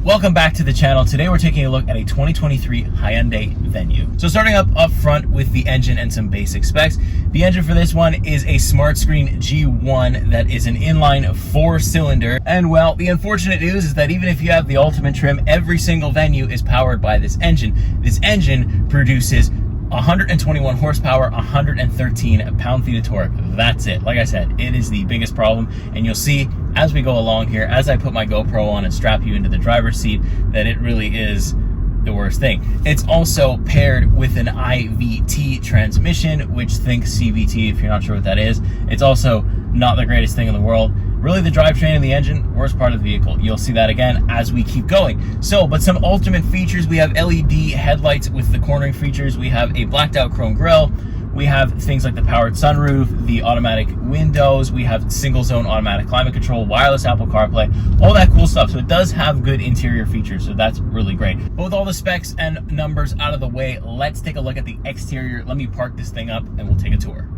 Welcome back to the channel. Today we're taking a look at a 2023 Hyundai Venue. So starting up front with the engine and some basic specs. The engine for this one is a smart screen G1 that is an inline 4-cylinder. And well, the unfortunate news is that even if you have the ultimate trim, every single Venue is powered by this engine. This engine produces 121 horsepower, 113 pound-feet of torque. That's it. Like I said, it is the biggest problem, and you'll see as we go along here, as I put my GoPro on and strap you into the driver's seat, that it really is the worst thing. It's also paired with an IVT transmission, which think CVT if you're not sure what that is. It's also not the greatest thing in the world. Really, the drivetrain and the engine, worst part of the vehicle. You'll see that again as we keep going. So, but some ultimate features, we have LED headlights with the cornering features. We have a blacked out chrome grille. We have things like the powered sunroof, the automatic windows. We have single zone automatic climate control, wireless Apple CarPlay, all that cool stuff. So it does have good interior features. So that's really great. But with all the specs and numbers out of the way, let's take a look at the exterior. Let me park this thing up and we'll take a tour.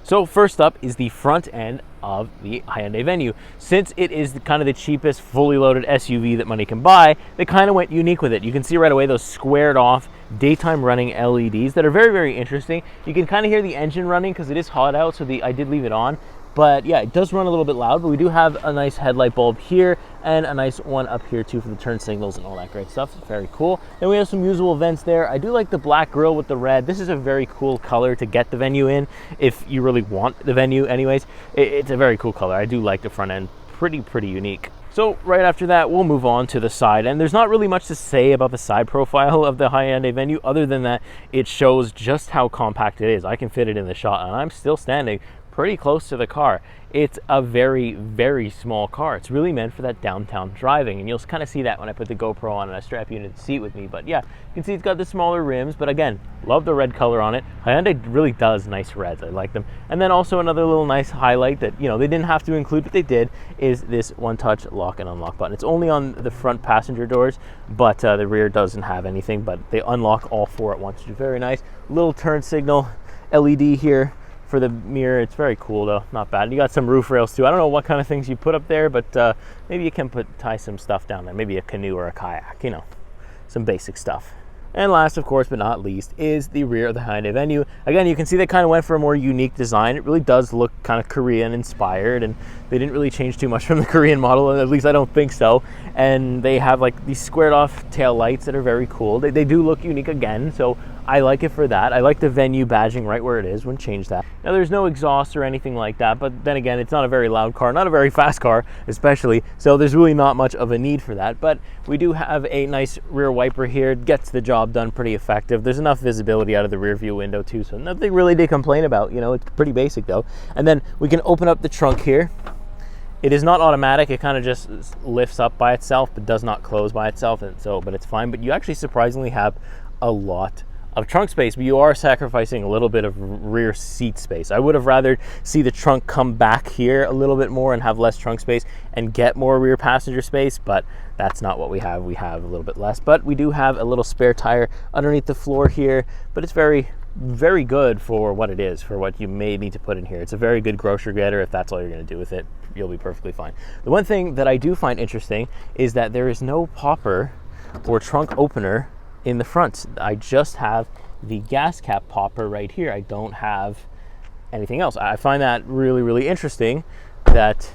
So first up is the front end of the Hyundai Venue. Since it is kind of the cheapest fully loaded SUV that money can buy, they kind of went unique with it. You can see right away those squared off daytime running LEDs that are very, very interesting. You can kind of hear the engine running because it is hot out, so I did leave it on. But yeah, it does run a little bit loud, but we do have a nice headlight bulb here and a nice one up here too for the turn signals and all that great stuff. It's very cool. Then we have some usable vents there. I do like the black grille with the red. This is a very cool color to get the Venue in if you really want the Venue anyways. It's a very cool color. I do like the front end. Pretty unique. So right after that, we'll move on to the side. And there's not really much to say about the side profile of the Hyundai Venue other than that it shows just how compact it is. I can fit it in the shot and I'm still standing pretty close to the car. It's a very small car. It's really meant for that downtown driving, and you'll kind of see that when I put the GoPro on and I strap you into the seat with me. But yeah, you can see it's got the smaller rims, but again, love the red color on it. Hyundai really does nice reds. I like them. And then also another little nice highlight that, you know, they didn't have to include, but they did, is this one-touch lock and unlock button. It's only on the front passenger doors, but the rear doesn't have anything, but they unlock all four at once, which is very nice. Little turn signal LED here for the mirror. It's very cool though, not bad. You got some roof rails too. I don't know what kind of things you put up there, but maybe you can tie some stuff down there, maybe a canoe or a kayak, you know, some basic stuff. And last, of course, but not least, is the rear of the Hyundai Venue. Again, you can see they kind of went for a more unique design. It really does look kind of Korean inspired, and they didn't really change too much from the Korean model, at least I don't think so. And they have like these squared off tail lights that are very cool. They do look unique again, so I like it for that. I like the Venue badging right where it is. Wouldn't change that. Now, there's no exhaust or anything like that, but then again, it's not a very loud car, not a very fast car, especially, so there's really not much of a need for that. But we do have a nice rear wiper here. It gets the job done pretty effective. There's enough visibility out of the rear view window too, so nothing really to complain about. You know, it's pretty basic though. And then we can open up the trunk here. It is not automatic. It kind of just lifts up by itself, but does not close by itself, and so, but it's fine. But you actually surprisingly have a lot of trunk space, but you are sacrificing a little bit of rear seat space. I would have rather see the trunk come back here a little bit more and have less trunk space and get more rear passenger space, but that's not what we have. We have a little bit less, but we do have a little spare tire underneath the floor here, but it's very good for what it is, for what you may need to put in here. It's a very good grocery getter. If that's all you're going to do with it, you'll be perfectly fine. The one thing that I do find interesting is that there is no popper or trunk opener in the front. I just have the gas cap popper right here. I don't have anything else. I find that really interesting that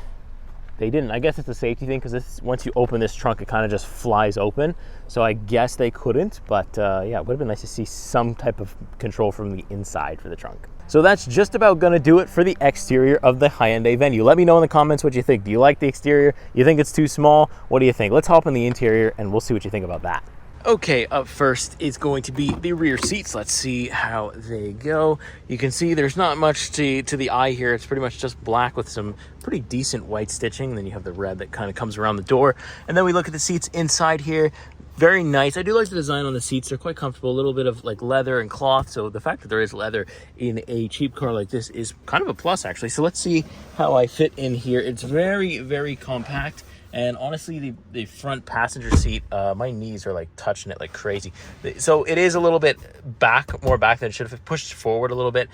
they didn't. I guess it's a safety thing because once you open this trunk, it kind of just flies open. So I guess they couldn't, but yeah, it would have been nice to see some type of control from the inside for the trunk. So that's just about gonna do it for the exterior of the Hyundai Venue. Let me know in the comments what you think. Do you like the exterior? You think it's too small? What do you think? Let's hop in the interior and we'll see what you think about that. Okay, up first is going to be the rear seats. Let's see how they go. You can see there's not much to the eye here. It's pretty much just black with some pretty decent white stitching. Then you have the red that kind of comes around the door. And then we look at the seats inside here. Very nice. I do like the design on the seats. They're quite comfortable. A little bit of like leather and cloth. So the fact that there is leather in a cheap car like this is kind of a plus actually. So let's see how I fit in here. It's very compact. And honestly, the front passenger seat, my knees are like touching it like crazy. So it is a little bit more back than it should have. Pushed forward a little bit.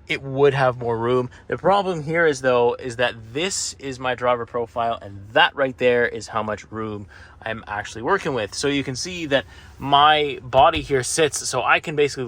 it would have more room. The problem here is that this is my driver profile, and that right there is how much room I'm actually working with. So you can see that my body here sits, so I can basically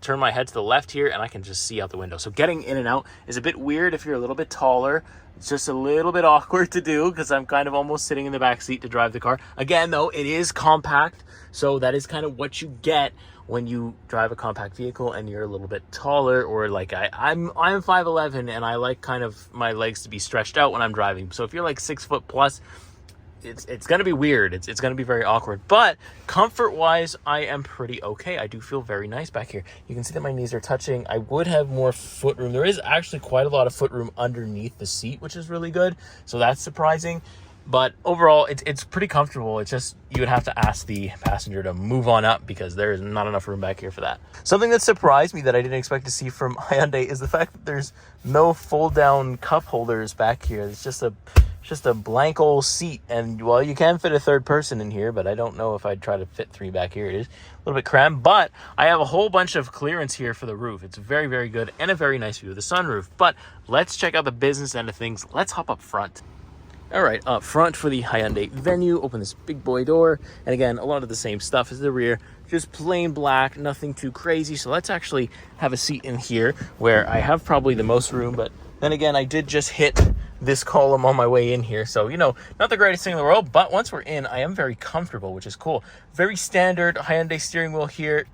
turn my head to the left here, and I can just see out the window. So getting in and out is a bit weird if you're a little bit taller. It's just a little bit awkward to do because I'm kind of almost sitting in the back seat to drive the car. Again, though, it is compact, so that is kind of what you get when you drive a compact vehicle and you're a little bit taller, or like I'm 5'11", and I like kind of my legs to be stretched out when I'm driving. So if you're like 6 foot plus, it's going to be weird. It's going to be very awkward. But comfort-wise, I am pretty okay. I do feel very nice back here. You can see that my knees are touching. I would have more foot room. There is actually quite a lot of foot room underneath the seat, which is really good. So that's surprising. But overall, it's pretty comfortable. It's just you would have to ask the passenger to move on up because there is not enough room back here for that. Something that surprised me that I didn't expect to see from Hyundai is the fact that there's no fold-down cup holders back here. It's just a blank old seat, and well, you can fit a third person in here, but I don't know if I'd try to fit 3 back here. It is a little bit cramped, but I have a whole bunch of clearance here for the roof. It's very, very good and a very nice view of the sunroof. But let's check out the business end of things. Let's hop up front. All right, up front for the Hyundai Venue, open this big boy door, and again, a lot of the same stuff as the rear, just plain black, nothing too crazy. So let's actually have a seat in here where I have probably the most room, but then again, I did just hit this column on my way in here, so not the greatest thing in the world, but once we're in, I am very comfortable, which is cool. Very standard Hyundai steering wheel here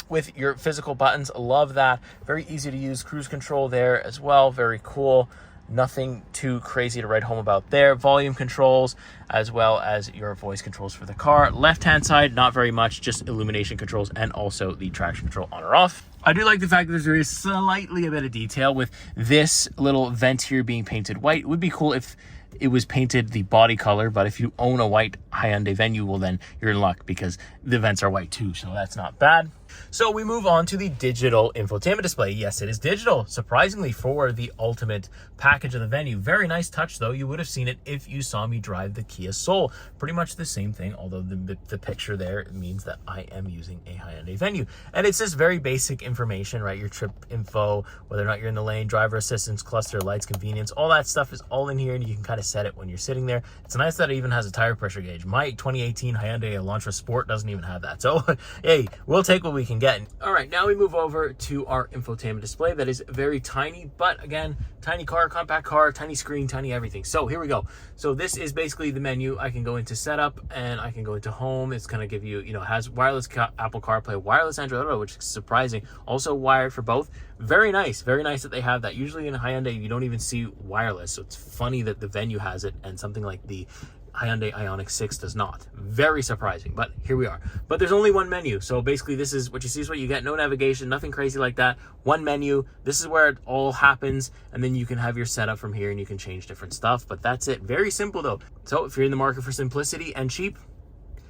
with your physical buttons. Love that. Very easy to use. Cruise control there as well. Very cool. Nothing too crazy to write home about there. Volume controls as well as your voice controls for the car. Left hand side, not very much, just illumination controls and also the traction control on or off. I do like the fact that there is slightly a bit of detail with this little vent here being painted white. It would be cool if it was painted the body color, but if you own a white Hyundai Venue, well then you're in luck because the vents are white too, so that's not bad. So we move on to the digital infotainment display. Yes, it is digital, surprisingly, for the ultimate package of the Venue. Very nice touch, though. You would have seen it if you saw me drive the Kia Soul. Pretty much the same thing, although the picture there means that I am using a Hyundai Venue. And it's just very basic information, right? Your trip info, whether or not you're in the lane, driver assistance, cluster, lights, convenience, all that stuff is all in here, and you can kind of set it when you're sitting there. It's nice that it even has a tire pressure gauge. My 2018 Hyundai Elantra Sport doesn't even have that. So, hey, we'll take what we can get. All right, now we move over to our infotainment display that is very tiny, but again, tiny car, compact car, tiny screen, tiny everything. So here we go. So this is basically the menu. I can go into setup and I can go into home. It's going to give you, it has wireless Apple CarPlay, wireless Android Auto, which is surprising. Also wired for both. Very nice that they have that. Usually in a Hyundai, you don't even see wireless. So it's funny that the Venue has it and something like the Hyundai Ioniq 6 does not. Very surprising, but here we are. But there's only one menu, so basically this is what you see is what you get. No navigation, nothing crazy like that. One menu. This is where it all happens, and then you can have your setup from here and you can change different stuff, but that's it. Very simple though. So if you're in the market for simplicity and cheap,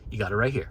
you got it right here.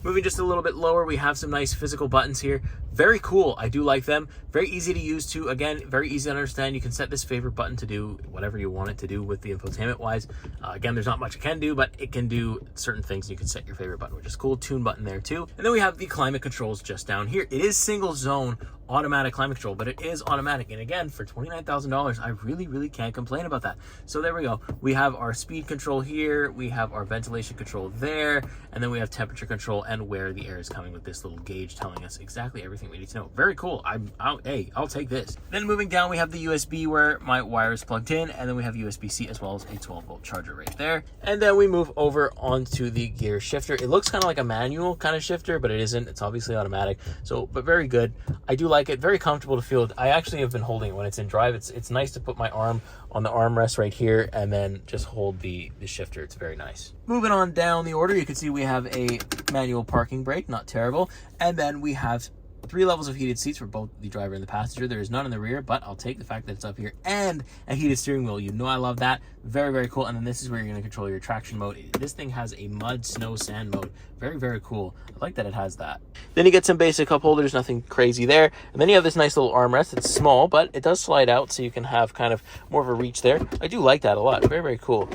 Moving just a little bit lower, we have some nice physical buttons here. Very cool. I do like them. Very easy to use too. Again, very easy to understand. You can set this favorite button to do whatever you want it to do with the infotainment wise. Again, there's not much it can do, but it can do certain things. You can set your favorite button, which is cool. Tune button there too. And then we have the climate controls just down here. It is single zone automatic climate control, but it is automatic. And again, for $29,000, I really can't complain about that. So there we go. We have our speed control here. We have our ventilation control there. And then we have temperature control and where the air is coming with this little gauge telling us exactly everything we need to know. Very cool. I'll take this. Then moving down, we have the USB where my wire is plugged in, and then we have USB-C as well as a 12-volt charger right there. And then we move over onto the gear shifter. It looks kind of like a manual kind of shifter, but it isn't. It's obviously automatic. So, but very good. I do like it. Very comfortable to feel. I actually have been holding it when it's in drive. It's nice to put my arm on the armrest right here and then just hold the shifter. It's very nice. Moving on down the order, you can see we have a manual parking brake, not terrible. And then we have 3 levels of heated seats for both the driver and the passenger. There is none in the rear, but I'll take the fact that it's up here, and a heated steering wheel. You know I love that. Very cool. And then this is where you're going to control your traction mode. This thing has a mud, snow, sand mode. Very cool. I like that it has that. Then you get some basic cup holders, nothing crazy there. And then you have this nice little armrest. It's small, but it does slide out, so you can have kind of more of a reach there. I do like that a lot. Very cool.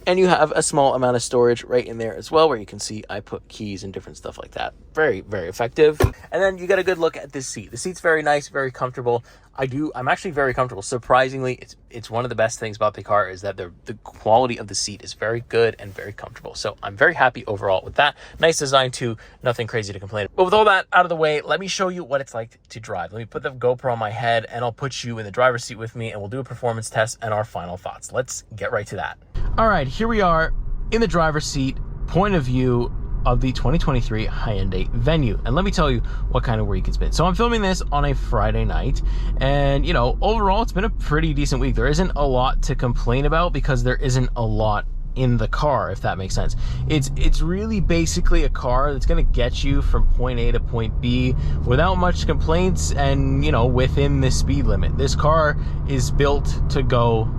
And you have a small amount of storage right in there as well, where you can see I put keys and different stuff like that. Very, very effective. And then you get a good look at this seat. The seat's very nice, very comfortable. I'm actually very comfortable. Surprisingly, it's one of the best things about the car is that the quality of the seat is very good and very comfortable. So I'm very happy overall with that. Nice design too, nothing crazy to complain about. But with all that out of the way, let me show you what it's like to drive. Let me put the GoPro on my head and I'll put you in the driver's seat with me and we'll do a performance test and our final thoughts. Let's get right to that. All right, here we are in the driver's seat, point of view of the 2023 Hyundai Venue. And let me tell you what kind of week it's been. So I'm filming this on a Friday night, and you know, overall it's been a pretty decent week. There isn't a lot to complain about because there isn't a lot in the car, if that makes sense. It's really basically a car that's going to get you from point A to point B without much complaints and, you know, within the speed limit. This car is built to go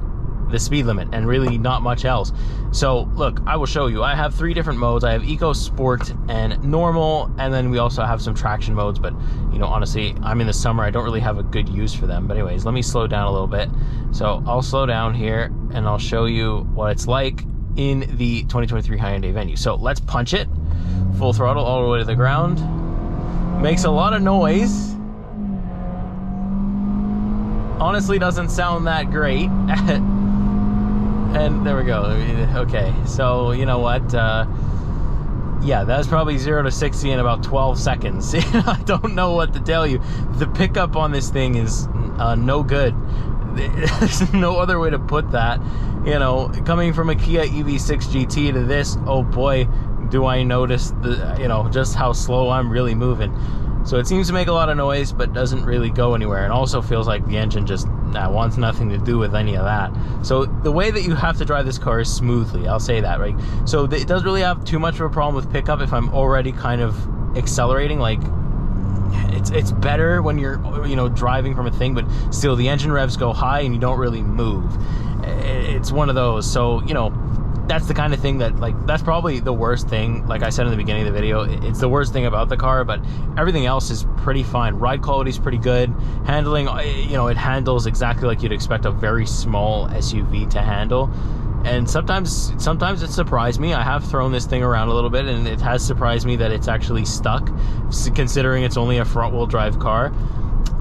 the speed limit and really not much else. So look, I will show you. I have 3 different modes. I have Eco, Sport, and Normal, and then we also have some traction modes, but you know, honestly, I'm in the summer, I don't really have a good use for them. But anyways, let me slow down a little bit. So I'll slow down here and I'll show you what it's like in the 2023 Hyundai Venue. So let's punch it full throttle all the way to the ground. Makes a lot of noise. Honestly, doesn't sound that great. And there we go. Okay, so you know what? Yeah, that's probably 0 to 60 in about 12 seconds. I don't know what to tell you. The pickup on this thing is no good. There's no other way to put that. You know, coming from a Kia EV6 GT to this, oh boy, do I notice just how slow I'm really moving. So it seems to make a lot of noise, but doesn't really go anywhere. And also feels like the engine just wants nothing to do with any of that. So the way that you have to drive this car is smoothly, I'll say that, right? So it doesn't really have too much of a problem with pickup if I'm already kind of accelerating. Like, it's better when you're, you know, driving from a thing, but still the engine revs go high and you don't really move. It's one of those. So, you know, that's the kind of thing that, like, that's probably the worst thing. Like I said in the beginning of the video, it's the worst thing about the car, but everything else is pretty fine. Ride quality is pretty good. Handling, you know, it handles exactly like you'd expect a very small SUV to handle. And sometimes it surprised me. I have thrown this thing around a little bit, and it has surprised me that it's actually stuck, considering it's only a front-wheel drive car.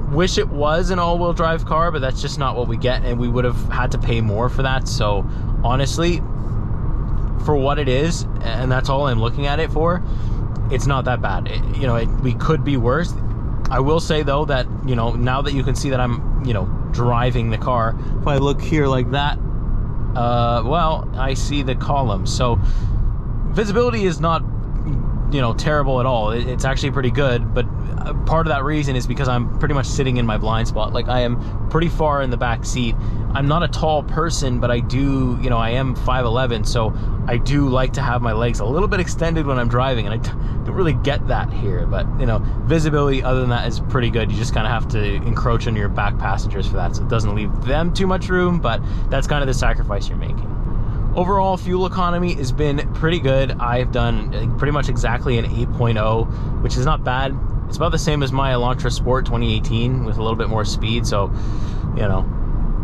Wish it was an all-wheel drive car, but that's just not what we get, and we would have had to pay more for that. So honestly, for what it is, and that's all I'm looking at it for, it's not that bad. We could be worse. I will say though that, you know, now that you can see that I'm, you know, driving the car, if I look here like that, well, I see the columns. So visibility is not, you know, terrible at all. It's actually pretty good, but part of that reason is because I'm pretty much sitting in my blind spot. Like, I am pretty far in the back seat. I'm not a tall person, but I do, you know, I am 5'11", so I do like to have my legs a little bit extended when I'm driving, and I don't really get that here. But, you know, visibility other than that is pretty good. You just kind of have to encroach on your back passengers for that, so it doesn't leave them too much room, but that's kind of the sacrifice you're making. Overall, fuel economy has been pretty good. I've done pretty much exactly an 8.0, which is not bad. It's about the same as my Elantra Sport 2018 with a little bit more speed, so, you know,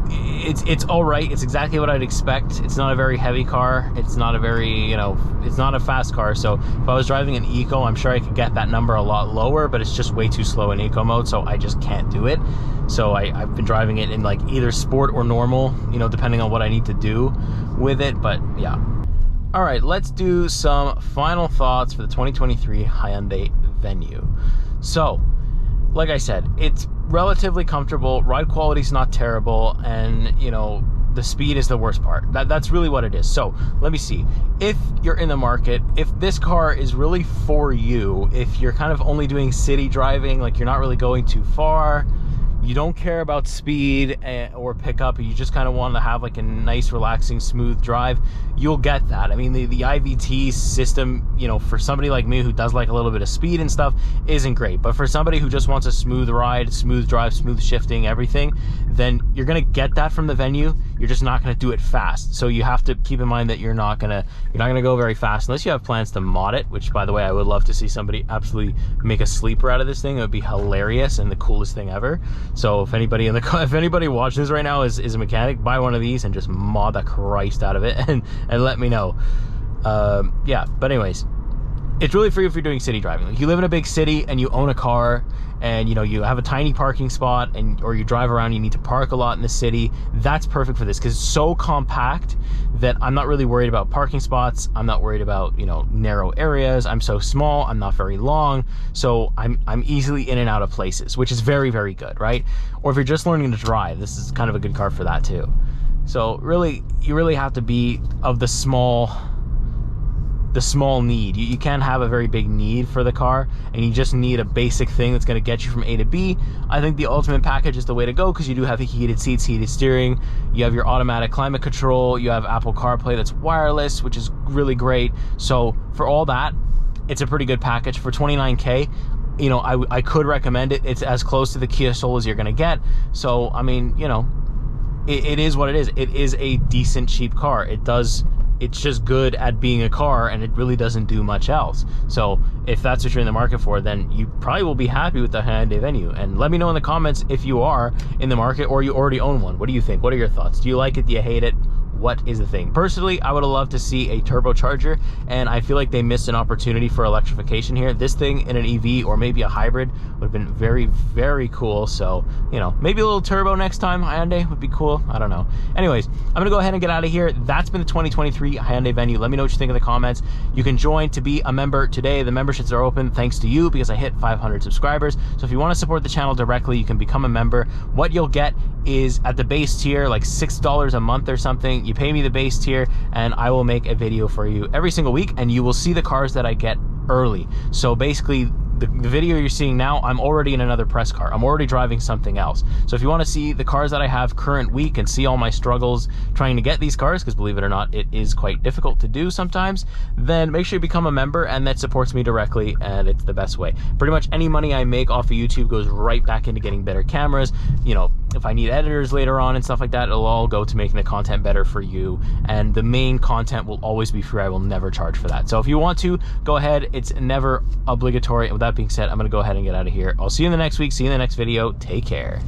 it's all right. It's exactly what I'd expect. It's not a very heavy car. It's not a very, you know, it's not a fast car. So if I was driving an Eco, I'm sure I could get that number a lot lower, but it's just way too slow in Eco mode, so I just can't do it. So I've been driving it in like either Sport or Normal, you know, depending on what I need to do with it. But yeah. All right, let's do some final thoughts for the 2023 Hyundai Venue. So, like I said, it's relatively comfortable, ride quality is not terrible, and, you know, the speed is the worst part. That's really what it is. So, let me see. If you're in the market, if this car is really for you, if you're kind of only doing city driving, like you're not really going too far, you don't care about speed or pickup, you just kind of want to have like a nice, relaxing, smooth drive, you'll get that. I mean, the IVT system, you know, for somebody like me who does like a little bit of speed and stuff, isn't great. But for somebody who just wants a smooth ride, smooth drive, smooth shifting, everything, then you're going to get that from the Venue. you're just not going to do it fast. So you have to keep in mind that you're not going to go very fast unless you have plans to mod it, which, by the way, I would love to see somebody absolutely make a sleeper out of this thing. It would be hilarious and the coolest thing ever. So if anybody watching this right now is a mechanic, buy one of these and just mod the Christ out of it and let me know. Yeah, but anyways, it's really free if you're doing city driving. Like, you live in a big city and you own a car, and you know, you have a tiny parking spot, or you drive around, you need to park a lot in the city. That's perfect for this because it's so compact that I'm not really worried about parking spots. I'm not worried about, you know, narrow areas. I'm so small, I'm not very long, so I'm easily in and out of places, which is very, very good, right? Or if you're just learning to drive, this is kind of a good car for that too. So really, you really have to be of the small need. You can't have a very big need for the car, and you just need a basic thing that's going to get you from A to B. I think the ultimate package is the way to go, because you do have the heated seats, heated steering, you have your automatic climate control, you have Apple CarPlay that's wireless, which is really great. So for all that, it's a pretty good package. For $29K, you know, I could recommend it. It's as close to the Kia Soul as you're going to get. So I mean, you know, it is what it is. It is a decent cheap car. It's just good at being a car, and it really doesn't do much else. So if that's what you're in the market for, then you probably will be happy with the Hyundai Venue. And let me know in the comments if you are in the market or you already own one. What do you think? What are your thoughts? Do you like it? Do you hate it? What is the thing? Personally, I would have loved to see a turbocharger, and I feel like they missed an opportunity for electrification here. This thing in an EV or maybe a hybrid would have been very, very cool. So, you know, maybe a little turbo next time. Hyundai would be cool. I don't know. Anyways, I'm gonna go ahead and get out of here. That's been the 2023 Hyundai Venue. Let me know what you think in the comments. You can join to be a member today. The memberships are open thanks to you, because I hit 500 subscribers. So if you want to support the channel directly, you can become a member. What you'll get is, at the base tier, like $6 a month or something. You pay me the base tier, and I will make a video for you every single week, and you will see the cars that I get early. So basically, the video you're seeing now, I'm already in another press car. I'm already driving something else. So if you want to see the cars that I have current week and see all my struggles trying to get these cars, because believe it or not, it is quite difficult to do sometimes, then make sure you become a member, and that supports me directly, and it's the best way. Pretty much any money I make off of YouTube goes right back into getting better cameras. You know, if I need editors later on and stuff like that, it'll all go to making the content better for you, and the main content will always be free. I will never charge for that. So if you want to, go ahead. It's never obligatory. And with that being said, I'm going to go ahead and get out of here. I'll see you in the next week. See you in the next video. Take care.